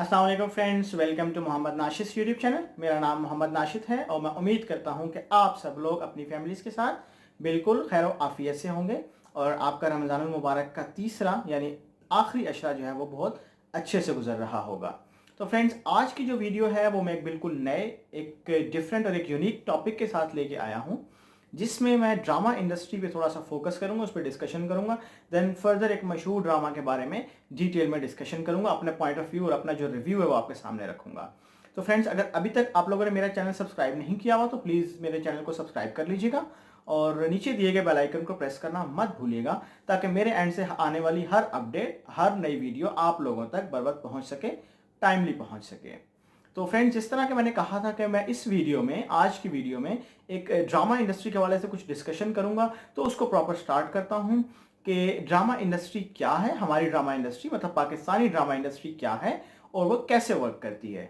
अस्सलाम वालेकुम friends, welcome to Mohammad Nashid YouTube channel. मेरा नाम मोहम्मद नाशिद है और मैं उम्मीद करता हूं कि आप सब लोग अपनी फैमिलीज़ के साथ बिल्कुल खैर आफियत से होंगे और आपका रमज़ानुल मुबारक का तीसरा यानी आखिरी अशरा जो है वो बहुत अच्छे से गुजर रहा होगा। तो फ्रेंड्स, आज की जो वीडियो है वो मैं एक बिल्कुल नए, एक डिफरेंट और एक यूनिक टॉपिक के साथ लेके आया हूँ, जिसमें मैं ड्रामा इंडस्ट्री पे थोड़ा सा फोकस करूंगा, उस पर डिस्कशन करूंगा। देन फर्दर एक मशहूर ड्रामा के बारे में डिटेल में डिस्कशन करूंगा, अपने पॉइंट ऑफ व्यू और अपना जो रिव्यू है वो आपके सामने रखूंगा। तो फ्रेंड्स, अगर अभी तक आप लोगों ने मेरा चैनल सब्सक्राइब नहीं किया हुआ तो प्लीज़ मेरे चैनल को सब्सक्राइब कर लीजिएगा और नीचे दिए गए बेल आइकन को प्रेस करना मत भूलिएगा, ताकि मेरे एंड से आने वाली हर अपडेट, हर नई वीडियो आप लोगों तक बर वक्त पहुँच सके, टाइमली पहुँच सके। तो फ्रेंड्स, जिस तरह के मैंने कहा था कि मैं इस वीडियो में, आज की वीडियो में एक ड्रामा इंडस्ट्री के हवाले से कुछ डिस्कशन करूंगा, तो उसको प्रॉपर स्टार्ट करता हूं कि ड्रामा इंडस्ट्री क्या है, हमारी ड्रामा इंडस्ट्री मतलब पाकिस्तानी ड्रामा इंडस्ट्री क्या है और वो कैसे वर्क करती है,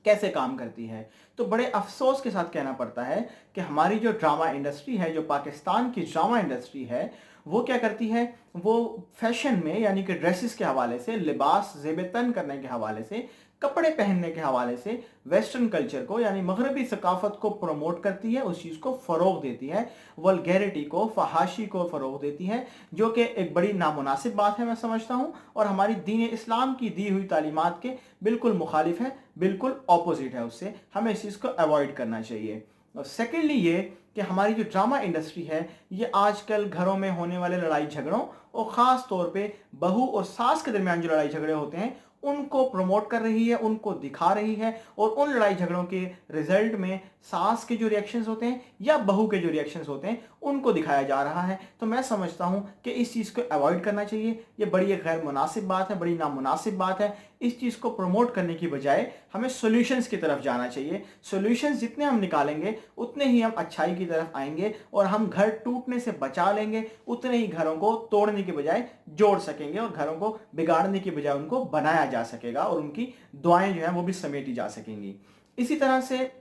कैसे काम करती है। तो बड़े अफसोस के साथ कहना पड़ता है कि हमारी जो ड्रामा इंडस्ट्री है, जो पाकिस्तान की ड्रामा इंडस्ट्री है, वो क्या करती है, वो फैशन में यानी कि ड्रेसेस के हवाले से, लिबास ज़ेब तन करने के हवाले से, कपड़े पहनने के हवाले से वेस्टर्न कल्चर को यानी मगरबी सकाफत को प्रमोट करती है, उस चीज़ को फ़रोग देती है, वल्गैरिटी को, फहाशी को फ़रोग देती है, जो कि एक बड़ी नामुनासिब बात है मैं समझता हूँ, और हमारी दीन इस्लाम की दी हुई तालीमात के बिल्कुल मुखालिफ है, बिल्कुल ऑपोजिट है उससे। हमें इस चीज़ को अवॉइड करना चाहिए। और सेकेंडली ये कि हमारी जो ड्रामा इंडस्ट्री है, ये आजकल घरों में होने वाले लड़ाई झगड़ों और ख़ास तौर पे बहू और सास के दरमियान जो लड़ाई झगड़े होते हैं उनको प्रमोट कर रही है, उनको दिखा रही है, और उन लड़ाई झगड़ों के रिजल्ट में सास के जो रिएक्शंस होते हैं या बहू के जो रिएक्शंस होते हैं उनको दिखाया जा रहा है। तो मैं समझता हूं कि इस चीज़ को अवॉइड करना चाहिए। ये बड़ी एक गैर मुनासिब बात है, बड़ी नामुनासिब बात है। इस चीज़ को प्रमोट करने की बजाय हमें सॉल्यूशंस की तरफ जाना चाहिए। सॉल्यूशंस जितने हम निकालेंगे उतने ही हम अच्छाई की तरफ आएंगे और हम घर टूटने से बचा लेंगे, उतने ही घरों को तोड़ने के बजाय जोड़ सकेंगे और घरों को बिगाड़ने की बजाय उनको बनाया जा सकेगा और उनकी दुआएं जो हैं वो भी समेटी जा सकेंगी। इसी तरह से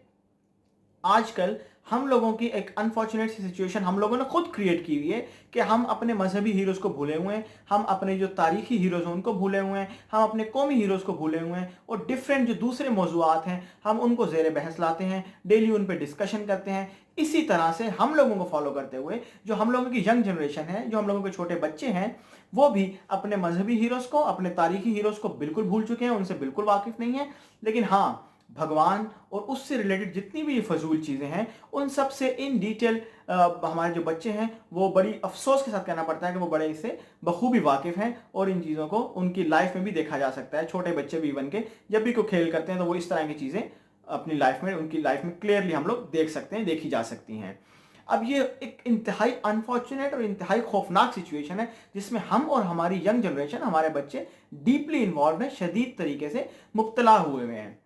आजकल हम लोगों की एक अनफॉर्चुनेट सी सिचुएशन हम लोगों ने खुद क्रिएट की हुई है कि हम अपने मजहबी हीरोज़ को भूले हुए हैं, हम अपने जो तारीखी हीरोज़ हैं उनको भूले हुए हैं, हम अपने कौमी हीरोज़ को भूले हुए हैं, और डिफरेंट जो दूसरे मौज़ूआत हैं हम उनको ज़ेर बहस लाते हैं, डेली उन पर डिस्कशन करते हैं। इसी तरह से हम लोगों को फॉलो करते हुए जो हम लोगों की यंग जनरेशन है, जो हम लोगों के छोटे बच्चे हैं, वो भी अपने मजहबी हीरोज़ को, अपने तारीखी हीरोज़ को बिल्कुल भूल चुके हैं, उनसे बिल्कुल वाकिफ़ नहीं है। लेकिन हाँ, भगवान और उससे रिलेटेड जितनी भी फजूल चीज़ें हैं उन सब से इन डिटेल हमारे जो बच्चे हैं वो बड़ी अफसोस के साथ कहना पड़ता है कि वो बड़े इससे बखूबी वाकिफ़ हैं, और इन चीज़ों को उनकी लाइफ में भी देखा जा सकता है। छोटे बच्चे भी बन के जब भी कोई खेल करते हैं तो वो इस तरह की चीज़ें अपनी लाइफ में, उनकी लाइफ में क्लियरली हम लोग देख सकते हैं, देखी जा सकती हैं। अब ये एक इंतहाई अनफॉर्चुनेट और इंतहाई खौफनाक सिचुएशन है जिसमें हम और हमारी यंग जनरेशन, हमारे बच्चे डीपली इन्वॉल्व हैं, शदीद तरीके से मुब्तला हुए हुए हैं।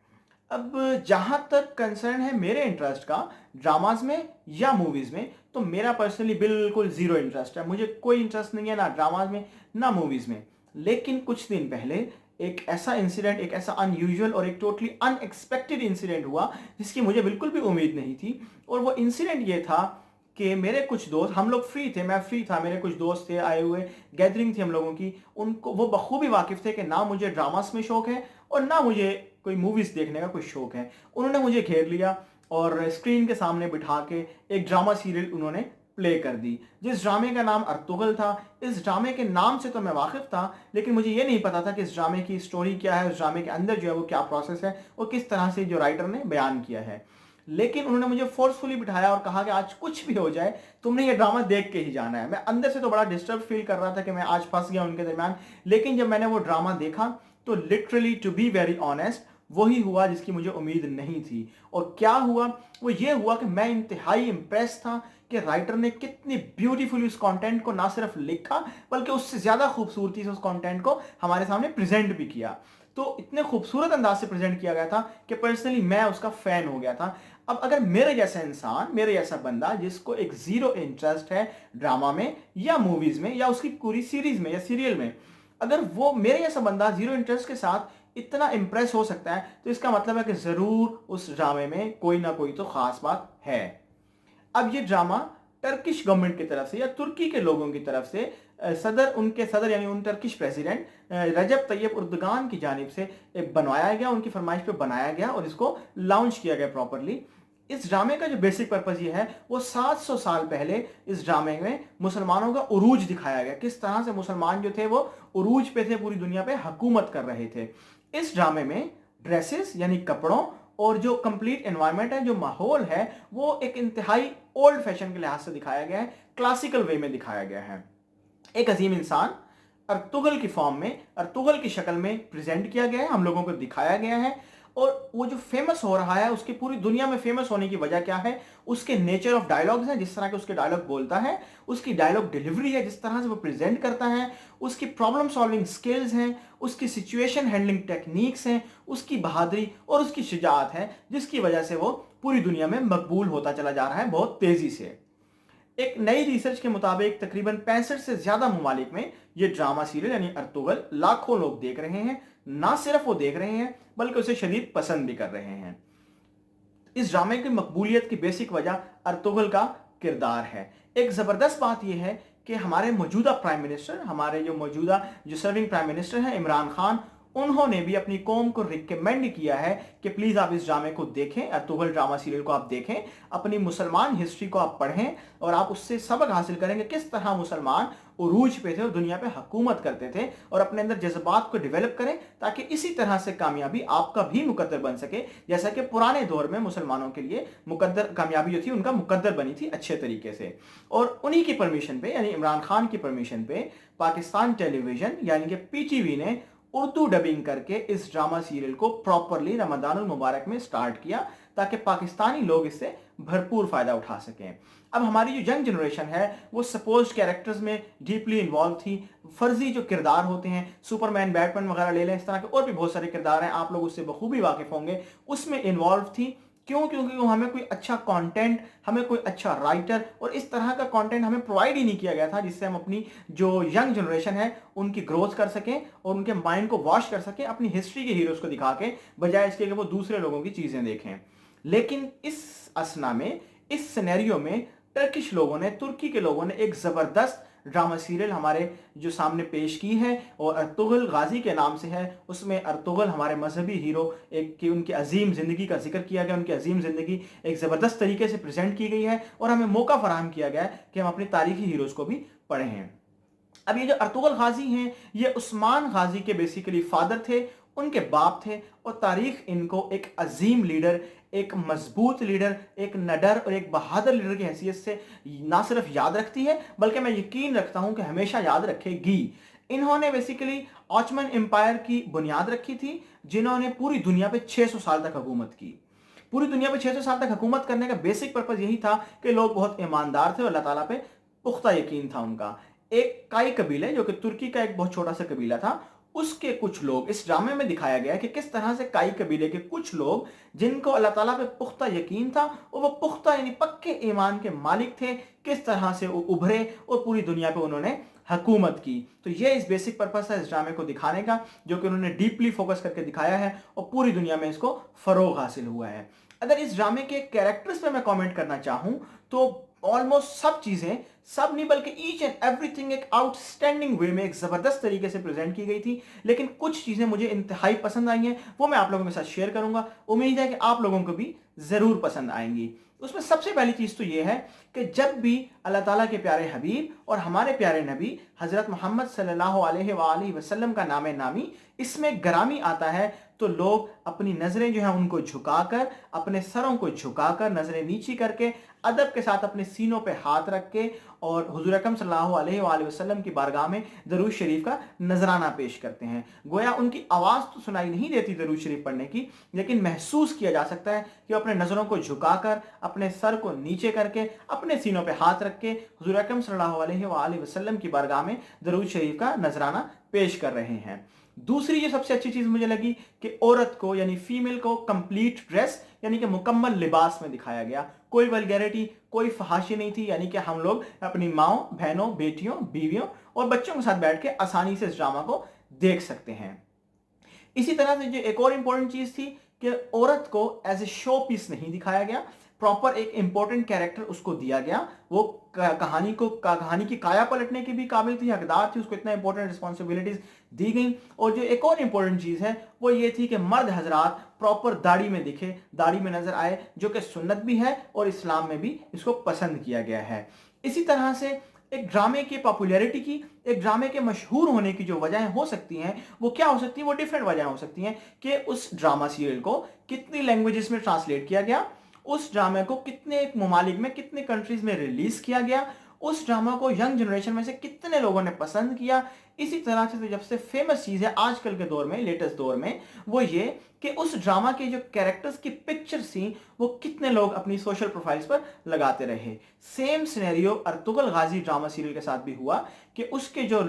अब जहाँ तक कंसर्न है मेरे इंटरेस्ट का ड्रामाज में या मूवीज़ में, तो मेरा पर्सनली बिल्कुल ज़ीरो इंटरेस्ट है। मुझे कोई इंटरेस्ट नहीं है ना ड्रामाज में ना मूवीज़ में। लेकिन कुछ दिन पहले एक ऐसा इंसिडेंट, एक ऐसा अनयूजुअल और एक टोटली अनएक्सपेक्टेड इंसिडेंट हुआ जिसकी मुझे बिल्कुल भी उम्मीद नहीं थी। और वो इंसिडेंट ये था कि मेरे कुछ दोस्त, हम लोग फ्री थे, मैं फ्री था, मेरे कुछ दोस्त थे आए हुए, गैदरिंग थी हम लोगों की, उनको वो बखूबी वाकिफ़ थे कि ना मुझे ड्रामास में शौक़ है और ना मुझे कोई मूवीज़ देखने का कोई शौक़ है। उन्होंने मुझे घेर लिया और स्क्रीन के सामने बिठा के एक ड्रामा सीरियल उन्होंने प्ले कर दी, जिस ड्रामे का नाम अर्तुगल था। इस ड्रामे के नाम से तो मैं वाकिफ़ था, लेकिन मुझे ये नहीं पता था कि इस ड्रामे की स्टोरी क्या है, उस ड्रामे के अंदर जो है वो क्या प्रोसेस है और किस तरह से जो राइटर ने बयान किया है। लेकिन उन्होंने मुझे फोर्सफुली बिठाया और कहा कि आज कुछ भी हो जाए तुमने ये ड्रामा देख के ही जाना है। मैं अंदर से तो बड़ा डिस्टर्ब फील कर रहा था कि मैं आज फंस गया उनके दरमियान, लेकिन जब मैंने वो ड्रामा देखा तो literally, to be very honest, वही हुआ जिसकी मुझे उम्मीद नहीं थी। और क्या हुआ? वो ये हुआ कि मैं इंतहाई इम्प्रेस था कि राइटर ने कितनी ब्यूटीफुली उस कंटेंट को ना सिर्फ लिखा बल्कि उससे ज़्यादा खूबसूरती से उस कंटेंट को हमारे सामने प्रेजेंट भी किया। तो इतने खूबसूरत अंदाज से प्रेजेंट किया गया था कि पर्सनली मैं उसका फ़ैन हो गया था। अब अगर मेरे जैसा इंसान, मेरे जैसा बंदा जिसको एक ज़ीरो इंटरेस्ट है ड्रामा में या मूवीज़ में या उसकी पूरी सीरीज़ में या सीरियल में, अगर वो मेरे जैसा बंदा ज़ीरो इंटरेस्ट के साथ इतना इम्प्रेस हो सकता है, तो इसका मतलब है कि ज़रूर उस ड्रामे में कोई ना कोई तो ख़ास बात है। अब ये ड्रामा टर्किश गवर्नमेंट की तरफ से या तुर्की के लोगों की तरफ से उनके सदर यानी उन टर्किश प्रेसिडेंट रजब तैयब उर्दगान की जानिब से बनवाया गया, उनकी फरमाइश पे बनाया गया और इसको लॉन्च किया गया प्रॉपरली। इस ड्रामे का जो बेसिक पर्पस ये है वो 700 साल पहले इस ड्रामे में मुसलमानों का उरूज दिखाया गया, किस तरह से मुसलमान जो थे वो उरूज पे थे, पूरी दुनिया पे हुकूमत कर रहे थे। इस ड्रामे में ड्रेसेस यानी कपड़ों और जो कंप्लीट एनवायरनमेंट है, जो माहौल है, वो एक इंतहाई ओल्ड फैशन के लिहाज से दिखाया गया है, क्लासिकल वे में दिखाया गया है। एक अजीम इंसान अर्तुगल की फॉर्म में, अर्तुगल की शक्ल में प्रेजेंट किया गया है, हम लोगों को दिखाया गया है। और वो जो फेमस हो रहा है, उसकी पूरी दुनिया में फेमस होने की वजह क्या है? उसके नेचर ऑफ डायलॉग्स हैं, जिस तरह के उसके डायलॉग बोलता है, उसकी डायलॉग डिलीवरी है, जिस तरह से वो प्रेजेंट करता है, उसकी प्रॉब्लम सॉल्विंग स्किल्स हैं, उसकी सिचुएशन हैंडलिंग टेक्निक्स हैं, उसकी बहादुरी और उसकी शुजाअत है, जिसकी वजह से वो पूरी दुनिया में मकबूल होता चला जा रहा है बहुत तेजी से। एक नई रिसर्च के मुताबिक तकरीबन 65 से ज्यादा ममालिक में ये ड्रामा सीरियल यानी अर्तुगल लाखों लोग देख रहे हैं। ना सिर्फ वो देख रहे हैं बल्कि उसे शदीद पसंद भी कर रहे हैं। इस ड्रामे की मकबूलियत की बेसिक वजह अर्तुगल का किरदार है। एक जबरदस्त बात यह है कि हमारे मौजूदा प्राइम मिनिस्टर, हमारे जो सर्विंग प्राइम मिनिस्टर हैं इमरान खान, उन्होंने भी अपनी कौम को रिकमेंड किया है कि प्लीज आप इस ड्रामे को देखें, अर्तुगल ड्रामा सीरियल को आप देखें, अपनी मुसलमान हिस्ट्री को आप पढ़ें और आप उससे सबक हासिल करेंगे किस तरह मुसलमान उरूज पे थे और दुनिया पे हुकूमत करते थे, और अपने अंदर जज्बात को डेवलप करें ताकि इसी तरह से कामयाबी आपका भी मुकद्दर बन सके, जैसा कि पुराने दौर में मुसलमानों के लिए कामयाबी जो थी उनका मुकद्दर बनी थी अच्छे तरीके से। और उन्हीं की परमिशन पे यानी इमरान खान की परमिशन पे पाकिस्तान टेलीविजन यानी कि पीटीवी ने उर्दू डबिंग करके इस ड्रामा सीरियल को प्रॉपरली रमजानुल मुबारक में स्टार्ट किया ताकि पाकिस्तानी लोग इससे भरपूर फायदा उठा सकें। अब हमारी जो यंग जनरेशन है वो सपोज कैरेक्टर्स में डीपली इन्वॉल्व थी। फर्जी जो किरदार होते हैं, सुपरमैन, बैटमैन वगैरह ले लें, इस तरह के और भी बहुत सारे किरदार हैं, आप लोग उससे बखूबी वाकिफ होंगे, उसमें इन्वॉल्व थी। क्यों? क्योंकि हमें कोई अच्छा कंटेंट, हमें कोई अच्छा राइटर और इस तरह का कंटेंट हमें प्रोवाइड ही नहीं किया गया था जिससे हम अपनी जो यंग जनरेशन है उनकी ग्रोथ कर सकें और उनके माइंड को वॉश कर सकें अपनी हिस्ट्री के हीरोज को दिखा के, बजाय इसके कि वो दूसरे लोगों की चीजें देखें। लेकिन इस असना में, इस सिनेरियो में टर्किश लोगों ने, तुर्की के लोगों ने एक जबरदस्त ड्रामा सीरियल हमारे जो सामने पेश की है और अर्तुगल गाजी के नाम से है। उसमें अर्तुगल हमारे मजहबी हीरो एक की उनकी अजीम जिंदगी का जिक्र किया गया, उनकी अजीम जिंदगी एक ज़बरदस्त तरीके से प्रेजेंट की गई है और हमें मौका फराहम किया गया है कि हम अपने तारीखी हीरोज़ को भी पढ़े हैं। अब ये जो अर्तुगल गाजी हैं ये उस्मान गाजी के बेसिकली फादर थे, उनके बाप थे, और तारीख इनको एक अजीम लीडर, एक मजबूत लीडर, एक नडर और एक बहादुर लीडर की हैसियत से ना सिर्फ याद रखती है बल्कि मैं यकीन रखता हूं कि हमेशा याद रखेगी। इन्होंने बेसिकली ऑटोमन एम्पायर की बुनियाद रखी थी, जिन्होंने पूरी दुनिया पे 600 साल तक हुकूमत की। पूरी दुनिया पे 600 साल तक हुकूमत करने का बेसिक पर्पज यही था कि लोग बहुत ईमानदार थे और अल्लाह ताला पे पुख्ता यकीन था उनका। एक काई कबीले जो कि तुर्की का एक बहुत छोटा सा कबीला था, उसके कुछ लोग, इस ड्रामे में दिखाया गया है कि किस तरह से काई कबीले के कुछ लोग जिनको अल्लाह ताला पे पुख्ता यकीन था और वो पुख्ता यानी पक्के ईमान के मालिक थे, किस तरह से वो उभरे और पूरी दुनिया पे उन्होंने हुकूमत की। तो ये इस बेसिक पर्पस है इस ड्रामे को दिखाने का, जो कि उन्होंने डीपली फोकस करके दिखाया है और पूरी दुनिया में इसको फरोग हासिल हुआ है। अगर इस ड्रामे के कैरेक्टर्स पे मैं कमेंट करना चाहूं तो ऑलमोस्ट सब चीजें, सब नहीं बल्कि ईच एंड एवरीथिंग एक आउटस्टैंडिंग वे में एक जबरदस्त तरीके से प्रेजेंट की गई थी। लेकिन कुछ चीजें मुझे इंतहाई पसंद आई हैं, वो मैं आप लोगों के साथ शेयर करूंगा। उम्मीद है कि आप लोगों को भी जरूर पसंद आएंगी। उसमें सबसे पहली चीज तो ये है कि जब भी अल्लाह ताला के प्यारे हबीब और हमारे प्यारे नबी हजरत मोहम्मद सल्लल्लाहु अलैहि वसल्लम का नाम नामी इसमें ग्रामी आता है तो लोग अपनी नजरें जो है उनको झुकाकर, अपने सरों को झुकाकर, नजरें नीची करके, अदब के साथ अपने सीनों पे हाथ रख के और हुजूर अकरम सल्लल्लाहु अलैहि वसल्लम की बारगाह में दरूद शरीफ का नजराना पेश करते हैं। गोया उनकी आवाज़ तो सुनाई नहीं देती दरूद शरीफ पढ़ने की, लेकिन महसूस किया जा सकता है कि अपने नज़रों को झुकाकर, अपने सर को नीचे करके, अपने सीनों पे हाथ रख के हुजूर अकरम सल्लल्लाहु अलैहि वसल्लम की बारगाह में दरूद शरीफ का नजराना पेश कर रहे हैं। दूसरी जो सबसे अच्छी चीज मुझे लगी कि औरत को यानी फीमेल को कंप्लीट ड्रेस यानी कि मुकम्मल लिबास में दिखाया गया। कोई वल्गैरिटी, कोई फहाशी नहीं थी, यानी कि हम लोग अपनी माओ, बहनों, बेटियों, बीवियों और बच्चों के साथ बैठ के आसानी से इस ड्रामा को देख सकते हैं। इसी तरह से जो एक और इंपॉर्टेंट चीज थी कि औरत को एज ए शो पीस नहीं दिखाया गया, प्रॉपर एक इंपॉर्टेंट कैरेक्टर उसको दिया गया, वो कहानी की काया पलटने की भी काबिल थी, हकदार थी, उसको इतना इंपॉर्टेंट रिस्पॉन्सिबिलिटीज दी गई। और जो एक और इंपॉर्टेंट चीज है वो ये थी कि मर्द हजरात प्रॉपर दाढ़ी में दिखे, दाढ़ी में नजर आए, जो कि सुन्नत भी है और इस्लाम में भी इसको पसंद किया गया है। इसी तरह से एक ड्रामे की पॉपुलैरिटी की, एक ड्रामे के मशहूर होने की जो वजहें हो सकती हैं वो क्या हो सकती हैं, वो डिफरेंट वजहें हो सकती हैं कि उस ड्रामा सीरियल को कितनी लैंग्वेजेस में ट्रांसलेट किया गया, उस ड्रामे को कितने ममालिक में, कितने कंट्रीज में रिलीज किया गया, उस ड्रामा को यंग जनरेशन में से कितने लोगों ने पसंद किया। इसी तरह से तो जब से फेमस चीज है आजकल के दौर में, लेटेस्ट दौर में, वो ये कि उस ड्रामा के जो कैरेक्टर्स की पिक्चर्स थी वो कितने लोग अपनी सोशल प्रोफाइल्स पर लगाते रहे। सेम सिनेरियो अर्तुगरुल गाजी ड्रामा सीरियल के साथ भी हुआ कि उसके जो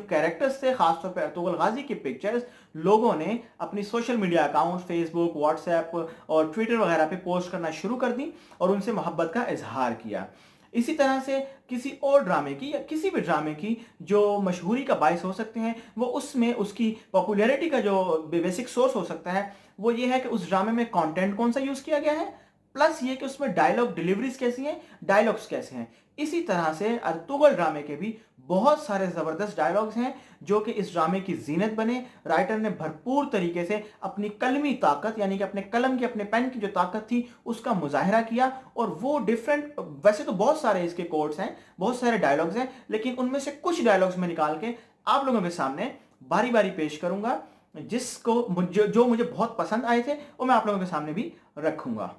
कैरेक्टर्स थे, खासतौर पर अर्तुगरुल गाजी की पिक्चर्स लोगों ने अपनी social media account, Facebook, WhatsApp और ट्विटर वगैरह पे पोस्ट करना शुरू कर दी और उनसे मोहब्बत का इजहार किया। इसी तरह से किसी और ड्रामे की या किसी भी ड्रामे की जो मशहूरी का बायस हो सकते हैं, वो उसमें उसकी पॉपुलैरिटी का जो बेसिक सोर्स हो सकता है वो ये है कि उस ड्रामे में कंटेंट कौन सा यूज किया गया है, प्लस ये कि उसमें डायलॉग डिलीवरीज कैसी हैं, डायलॉग्स कैसे हैं। इसी तरह से अर्तुगरुल ड्रामे के भी बहुत सारे जबरदस्त डायलॉग्स हैं जो कि इस ड्रामे की जीनत बने। राइटर ने भरपूर तरीके से अपनी कलमी ताकत, यानी कि अपने कलम की, अपने पेन की जो ताकत थी उसका मुजाहिरा किया। और वो डिफरेंट, वैसे तो बहुत सारे इसके कोट्स हैं, बहुत सारे डायलॉग्स हैं, लेकिन उनमें से कुछ डायलॉग्स में निकाल के आप लोगों के सामने बारी बारी पेश करूंगा, जो मुझे बहुत पसंद आए थे वो मैं आप लोगों के सामने भी रखूंगा।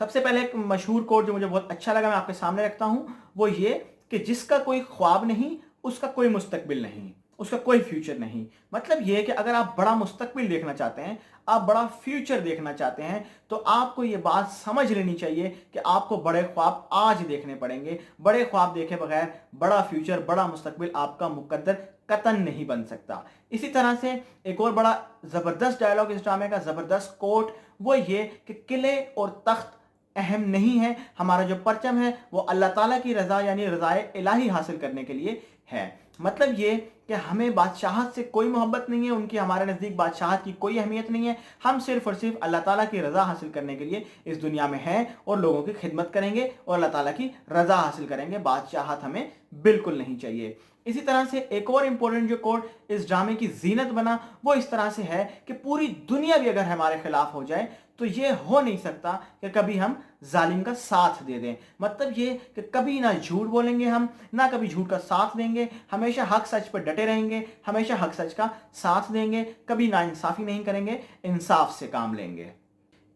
सबसे पहले एक मशहूर कोट जो मुझे बहुत अच्छा लगा मैं आपके सामने रखता हूं, वो ये कि जिसका कोई ख्वाब नहीं उसका कोई मुस्तकबिल नहीं, उसका कोई फ्यूचर नहीं। मतलब ये कि अगर आप बड़ा मुस्तकबिल देखना चाहते हैं, आप बड़ा फ्यूचर देखना चाहते हैं, तो आपको ये बात समझ लेनी चाहिए कि आपको बड़े ख्वाब आज देखने पड़ेंगे। बड़े ख्वाब देखे बगैर बड़ा फ्यूचर, बड़ा मुस्तकबिल आपका मुकद्दर कतन नहीं बन सकता। इसी तरह से एक और बड़ा जबरदस्त डायलॉग इस ड्रामे का, जबरदस्त कोट, वो ये कि किले और तख्त अहम नहीं है, हमारा जो परचम है वो अल्लाह ताला की रजा यानी रजाए इलाही हासिल करने के लिए है। मतलब ये कि हमें बादशाहत से कोई मोहब्बत नहीं है, उनकी हमारे नज़दीक बादशाहत की कोई अहमियत नहीं है। हम सिर्फ और सिर्फ अल्लाह ताला की रज़ा हासिल करने के लिए इस दुनिया में हैं और लोगों की खिदमत करेंगे और अल्लाह ताला की रज़ा हासिल करेंगे। बादशाहत हमें बिल्कुल नहीं चाहिए। इसी तरह से एक और इंपॉर्टेंट जो कोड इस ड्रामे की जीनत बना वो इस तरह से है कि पूरी दुनिया भी अगर हमारे खिलाफ हो जाए तो ये हो नहीं सकता कि कभी हम जालिम का साथ दे दें। मतलब ये कि कभी ना झूठ बोलेंगे हम, ना कभी झूठ का साथ देंगे, हमेशा हक सच पर डटे रहेंगे, हमेशा हक सच का साथ देंगे, कभी नाइंसाफी नहीं करेंगे, इंसाफ से काम लेंगे।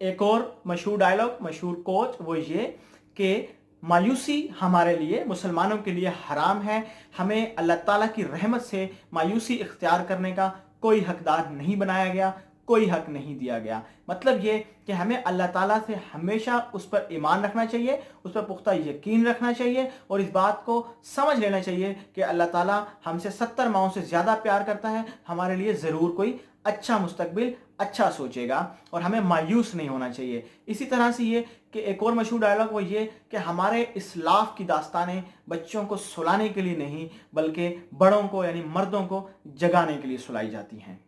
एक और मशहूर डायलॉग, मशहूर कोट, वो ये कि मायूसी हमारे लिए, मुसलमानों के लिए हराम है। हमें अल्लाह ताला की रहमत से मायूसी इख्तियार करने का कोई हकदार नहीं बनाया गया, कोई हक नहीं दिया गया। मतलब ये कि हमें अल्लाह ताला से हमेशा उस पर ईमान रखना चाहिए, उस पर पुख्ता यकीन रखना चाहिए और इस बात को समझ लेना चाहिए कि अल्लाह ताला हमसे 70 माओं से ज़्यादा प्यार करता है। हमारे लिए ज़रूर कोई अच्छा मुस्तकबिल, अच्छा सोचेगा और हमें मायूस नहीं होना चाहिए। इसी तरह से ये कि एक और मशहूर डायलॉग वो ये कि हमारे इस्लाफ की दास्तानें बच्चों को सुलाने के लिए नहीं बल्कि बड़ों को यानी मर्दों को जगाने के लिए सुलाई जाती हैं।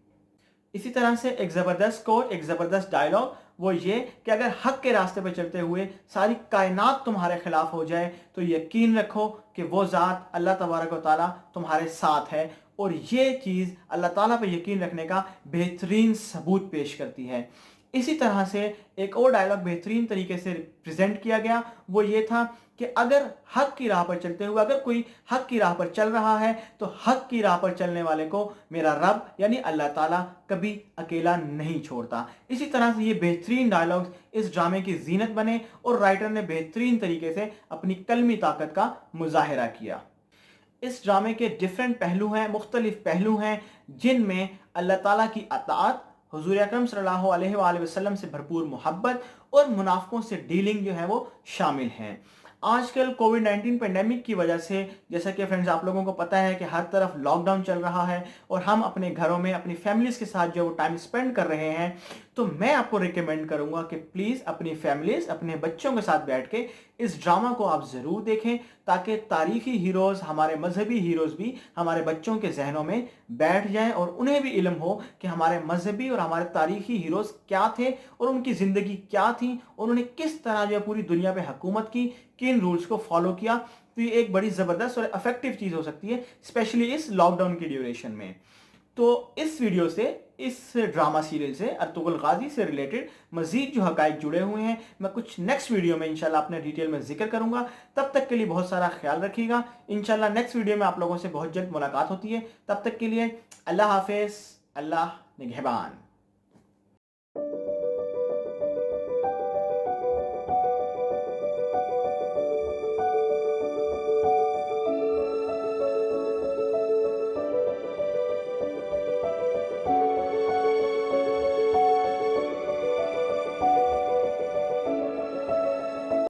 इसी तरह से एक ज़बरदस्त कोट, एक ज़बरदस्त डायलॉग, वो ये कि अगर हक के रास्ते पर चलते हुए सारी कायनात तुम्हारे खिलाफ हो जाए तो यकीन रखो कि वो ज़ात अल्लाह तबारक व तआला तुम्हारे साथ है। और ये चीज़ अल्लाह ताला पर यकीन रखने का बेहतरीन सबूत पेश करती है। इसी तरह से एक और डायलॉग बेहतरीन तरीके से प्रेजेंट किया गया, वो ये था कि अगर हक की राह पर चलते हुए, अगर कोई हक की राह पर चल रहा है तो हक की राह पर चलने वाले को मेरा रब यानी अल्लाह ताला कभी अकेला नहीं छोड़ता। इसी तरह से ये बेहतरीन डायलॉग्स इस ड्रामे की जीनत बने और राइटर ने बेहतरीन तरीके से अपनी कलमी ताकत का मुजाहिरा किया। इस ड्रामे के डिफरेंट पहलू हैं, मुख्तलिफ पहलू हैं, जिनमें अल्लाह ताला की अताअत, हुजूर अकरम सल्लल्लाहु अलैहि वसल्लम से भरपूर मोहब्बत और मुनाफिकों से डीलिंग जो है वो शामिल हैं। आजकल कोविड-19 पेंडेमिक की वजह से, जैसा कि फ्रेंड्स आप लोगों को पता है कि हर तरफ लॉकडाउन चल रहा है और हम अपने घरों में अपनी फैमिलीज के साथ जो टाइम स्पेंड कर रहे हैं, तो मैं आपको रिकमेंड करूंगा कि प्लीज़ अपनी फैमिलीज, अपने बच्चों के साथ बैठ के इस ड्रामा को आप ज़रूर देखें, ताकि तारीखी हीरोज़, हमारे मजहबी हीरोज़ भी हमारे बच्चों के जहनों में बैठ जाएं और उन्हें भी इल्म हो कि हमारे मजहबी और हमारे तारीखी हीरोज़ क्या थे और उनकी ज़िंदगी क्या थी, उन्होंने किस तरह जो है पूरी दुनिया पे हुकूमत की, किन रूल्स को फॉलो किया। तो ये एक बड़ी ज़बरदस्त और इफेक्टिव चीज़ हो सकती है, स्पेशली इस लॉकडाउन की ड्यूरेशन में। तो इस वीडियो से, इस ड्रामा सीरियल से, अर्तुगरुल गाजी से रिलेटेड मजीद जो हकाइक जुड़े हुए हैं, मैं कुछ नेक्स्ट वीडियो में इंशाल्लाह अपने डिटेल में जिक्र करूंगा। तब तक के लिए बहुत सारा ख्याल रखिएगा। इंशाल्लाह नेक्स्ट वीडियो में आप लोगों से बहुत जल्द मुलाकात होती है। तब तक के लिए अल्लाह हाफिज़, अल्लाह निगहबान।